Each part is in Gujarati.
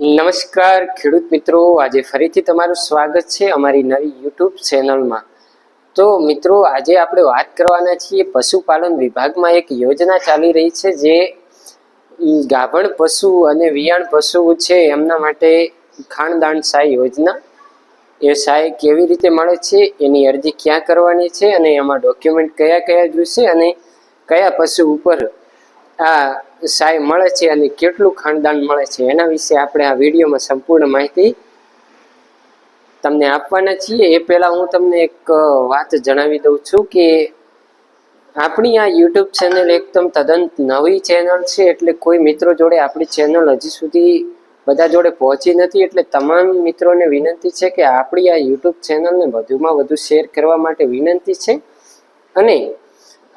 નમસ્કાર ખેડૂત મિત્રો, આજે ફરીથી તમારું સ્વાગત છે અમારી નવી યુટ્યુબ ચેનલમાં। તો મિત્રો, આજે આપણે વાત કરવાના છીએ પશુપાલન વિભાગમાં એક યોજના ચાલી રહી છે જે ગાભણ પશુ અને વિયાણ પશુ છે એમના માટે ખાનદાન સહાય યોજના। એ સહાય કેવી રીતે મળે છે, એની અરજી ક્યાં કરવાની છે અને એમાં ડોક્યુમેન્ટ કયા કયા જોઈશે અને કયા પશુ ઉપર આ સહાય મળે છે અને કેટલું ખાનદાન મળે છે એના વિશે આપણે આ વિડીયોમાં સંપૂર્ણ માહિતી તમને આપવાના છીએ। એ પહેલા હું તમને એક વાત જણાવી દઉં છું કે આપણી આ યુટ્યુબ ચેનલ એકદમ તદ્દન નવી ચેનલ છે, એટલે કોઈ મિત્રો જોડે આપણી ચેનલ હજી સુધી બધા જોડે પહોંચી નથી। એટલે તમામ મિત્રોને વિનંતી છે કે આપણી આ યુટ્યુબ ચેનલને વધુમાં વધુ શેર કરવા માટે વિનંતી છે। અને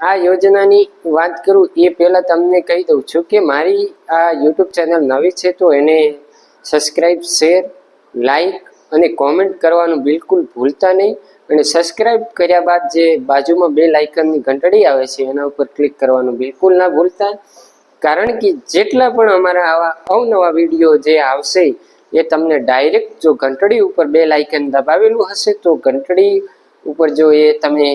આ યોજનાની વાત કરું એ પહેલાં તમને કહી દઉં છું કે મારી આ યુટ્યુબ ચેનલ નવી છે, તો એને સબસ્ક્રાઈબ, શેર, લાઈક અને કોમેન્ટ કરવાનું બિલકુલ ભૂલતા નહીં। અને સબસ્ક્રાઈબ કર્યા બાદ જે બાજુમાં બેલ આઇકનની ઘંટડી આવે છે એના ઉપર ક્લિક કરવાનું બિલકુલ ના ભૂલતા, કારણ કે જેટલા પણ અમારા આવા અવનવા વિડીયો જે આવશે એ તમને ડાયરેક્ટ, જો ઘંટડી ઉપર બેલ આઇકન દબાવેલું હશે તો ઘંટડી ઉપર જો એ તમે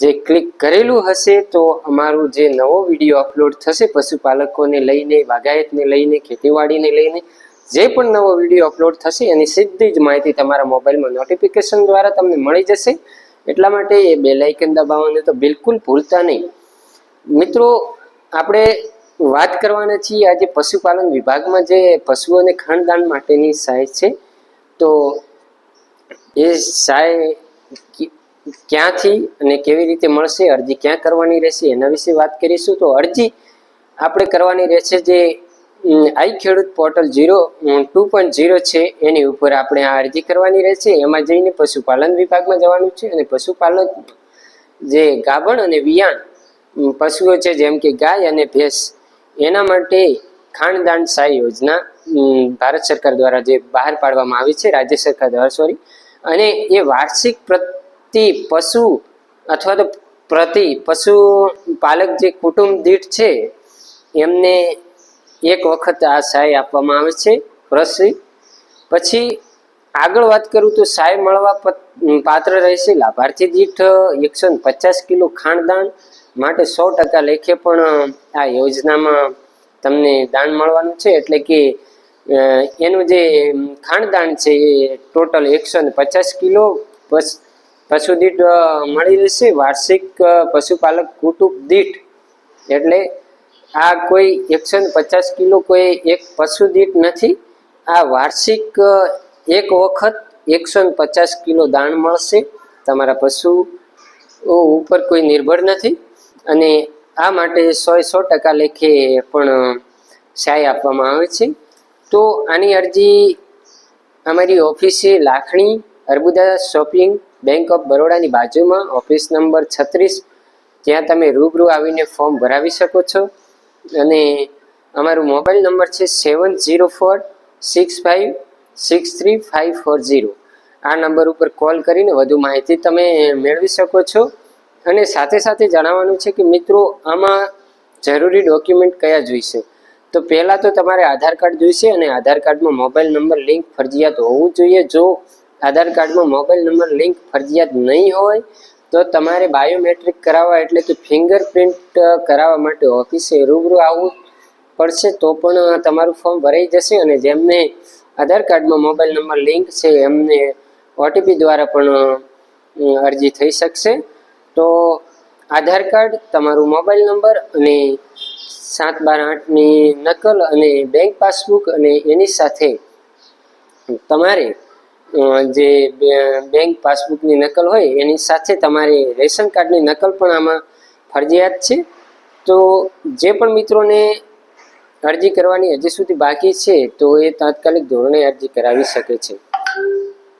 જે ક્લિક કરેલું હશે તો અમારું જે નવો વિડીયો અપલોડ થશે પશુપાલકોને લઈને, બાગાયતને લઈને, ખેતીવાડીને લઈને જે પણ નવો વિડીયો અપલોડ થશે એની સીધી જ માહિતી તમારા મોબાઈલમાં નોટિફિકેશન દ્વારા તમને મળી જશે। એટલા માટે એ બેલ આઇકન દબાવવાનું તો બિલકુલ ભૂલતા નહીં। મિત્રો, આપણે વાત કરવાના છીએ આજે પશુપાલન વિભાગમાં જે પશુઓને ખાનદાન માટેની સહાય છે, તો એ સહાય ક્યાંથી અને કેવી રીતે મળશે, અરજી ક્યાં કરવાની રહેશે એના વિશે વાત કરીશું। તો અરજી આપણે કરવાની રહેશે જે આઈ ખેડૂત પોર્ટલ 2.0 છે એની ઉપર આપણે આ અરજી કરવાની રહેશે। એમાં જઈને પશુપાલન વિભાગમાં જવાનું છે અને પશુપાલન જે ગાભણ અને વિયાણ પશુઓ છે જેમ કે ગાય અને ભેંસ, એના માટે ખાનદાન સહાય યોજના ભારત સરકાર દ્વારા જે બહાર પાડવામાં આવી છે, રાજ્ય સરકાર દ્વારા સોરી, અને એ વાર્ષિક પ્રતિ પશુ અથવા તો પ્રતિ પશુપાલક જે કુટુંબ દીઠ છે એમને એક વખત આ સહાય આપવામાં આવે છે વર્ષે। પછી આગળ વાત કરું તો સહાય મળવા પાત્ર રહેશે લાભાર્થી દીઠ 150 કિલો ખાનદાન માટે 100% લેખે પણ આ યોજનામાં તમને દાન મળવાનું છે। એટલે કે એનું જે ખાનદાન છે એ ટોટલ 150 કિલો પશુ દીઠ મળી રહેશે વાર્ષિક પશુપાલક કુટુંબ દીઠ। એટલે આ કોઈ 150 કિલો કોઈ એક પશુ દીઠ નથી, આ વાર્ષિક એક વખત 150 કિલો દાણ મળશે। તમારા પશુ ઉપર કોઈ નિર્ભર નથી અને આ માટે 100% લેખે પણ સહાય આપવામાં આવે છે। તો આની અરજી અમારી ઓફિસે Lakhani Arbuda shopping bank of બરોડાની બાજુમાં ઓફિસ નંબર 36, ત્યાં તમે રૂબરૂ આવીને ફોર્મ ભરાવી શકો છો। અને અમારું મોબાઈલ નંબર છે 7046563540। આ નંબર ઉપર કોલ કરીને વધુ માહિતી તમે મેળવી શકો છો। અને સાથે સાથે જણાવવાનું છે કે મિત્રો, આમાં જરૂરી ડોક્યુમેન્ટ કયા જોઈશે, તો પહેલાં તો તમારે આધાર કાર્ડ જોઈશે અને આધાર કાર્ડમાં મોબાઈલ નંબર લિંક ફરજિયાત હોવું જોઈએ। જો આધાર કાર્ડમાં મોબાઈલ નંબર લિંક ફરજિયાત નહીં હોય તો તમારે બાયોમેટ્રિક કરાવવા એટલે કે ફિંગરપ્રિન્ટ કરાવવા માટે ઓફિસે રૂબરૂ આવવું પડશે, તો પણ તમારું ફોર્મ ભરાઈ જશે। અને જેમને આધાર કાર્ડમાં મોબાઈલ નંબર લિંક છે એમને ઓટીપી દ્વારા પણ અરજી થઈ શકશે। તો આધાર કાર્ડ, તમારું મોબાઈલ નંબર અને 7/8ની નકલ અને બેંક પાસબુક, અને એની સાથે તમારે જે બેંક પાસબુકની નકલ હોય એની સાથે તમારે રેશન કાર્ડની નકલ પણ આમાં ફરજિયાત છે। તો જે પણ મિત્રોને અરજી કરવાની હજી સુધી બાકી છે તો એ તાત્કાલિક ધોરણે અરજી કરાવી શકે છે।